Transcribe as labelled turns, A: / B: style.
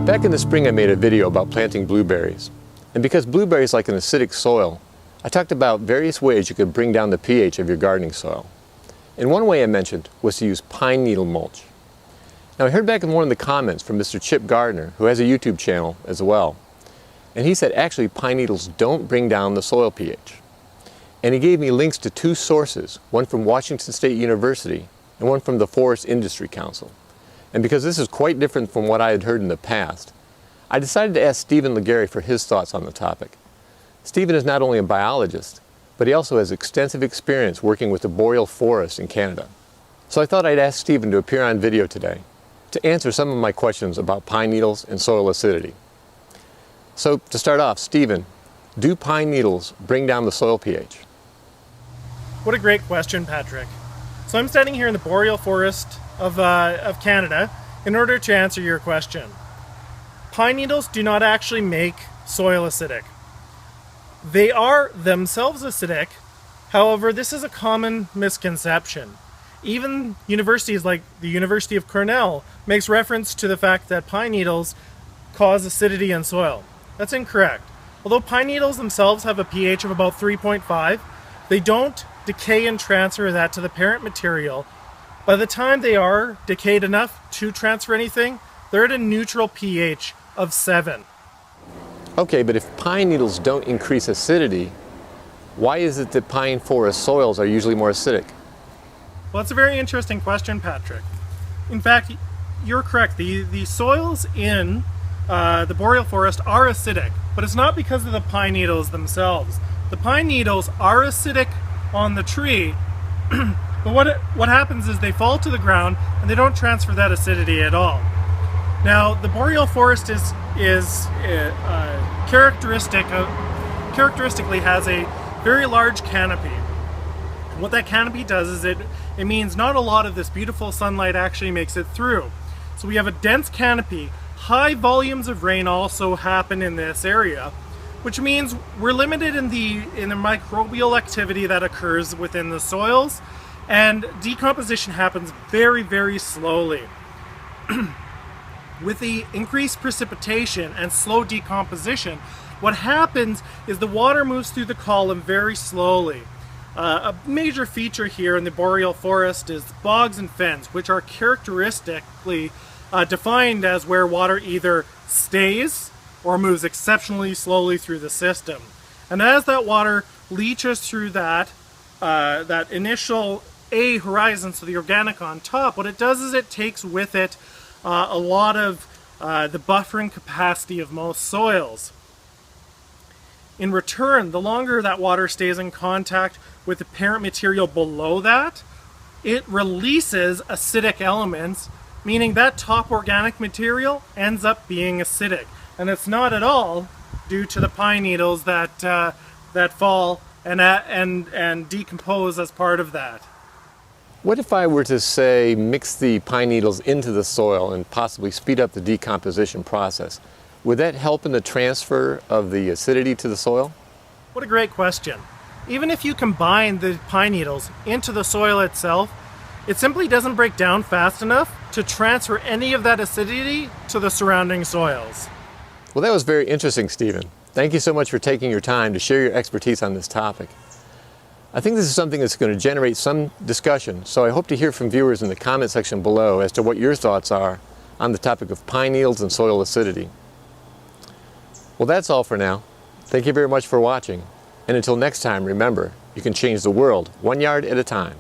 A: Back in the spring I made a video about planting blueberries. And because blueberries like an acidic soil, I talked about various ways you could bring down the pH of your gardening soil. And one way I mentioned was to use pine needle mulch. Now I heard back in one of the comments from Mr. Chip Gardner, who has a YouTube channel as well. And he said actually pine needles don't bring down the soil pH. And he gave me links to two sources, one from Washington State University and one from the Forest Industry Council. And because this is quite different from what I had heard in the past, I decided to ask Stephen Legary for his thoughts on the topic. Stephen is not only a biologist, but he also has extensive experience working with the boreal forest in Canada. So I thought I'd ask Stephen to appear on video today to answer some of my questions about pine needles and soil acidity. So to start off, Stephen, do pine needles bring down the soil pH?
B: What a great question, Patrick. So I'm standing here in the boreal forest of Canada in order to answer your question. Pine needles do not actually make soil acidic. They are themselves acidic. However, this is a common misconception. Even universities like the University of Cornell makes reference to the fact that pine needles cause acidity in soil. That's incorrect. Although pine needles themselves have a pH of about 3.5, they don't decay and transfer that to the parent material. By the time they are decayed enough to transfer anything, they're at a neutral pH of 7.
A: Okay, but if pine needles don't increase acidity, why is it that pine forest soils are usually more acidic?
B: Well, that's a very interesting question, Patrick. In fact, you're correct. The soils in the boreal forest are acidic, but it's not because of the pine needles themselves. The pine needles are acidic on the tree, but what happens is they fall to the ground and they don't transfer that acidity at all. Now, the boreal forest characteristically has a very large canopy. And what that canopy does is it means not a lot of this beautiful sunlight actually makes it through. So we have a dense canopy. High volumes of rain also happen in this area, which means we're limited in the microbial activity that occurs within the soils, and decomposition happens very, very slowly. With the increased precipitation and slow decomposition, what happens is the water moves through the column very slowly. A major feature here in the boreal forest is bogs and fens, which are characteristically defined as where water either stays or moves exceptionally slowly through the system. And as that water leaches through that initial A horizon, so the organic on top, what it does is it takes with it a lot of the buffering capacity of most soils. In return, the longer that water stays in contact with the parent material below that, it releases acidic elements, meaning that top organic material ends up being acidic. And it's not at all due to the pine needles that fall and decompose as part of that.
A: What if I were to say mix the pine needles into the soil and possibly speed up the decomposition process? Would that help in the transfer of the acidity to the soil?
B: What a great question. Even if you combine the pine needles into the soil itself, it simply doesn't break down fast enough to transfer any of that acidity to the surrounding soils.
A: Well, that was very interesting, Stephen. Thank you so much for taking your time to share your expertise on this topic. I think this is something that's going to generate some discussion, so I hope to hear from viewers in the comment section below as to what your thoughts are on the topic of pine needles and soil acidity. Well, that's all for now. Thank you very much for watching. And until next time, remember, you can change the world 1 yard at a time.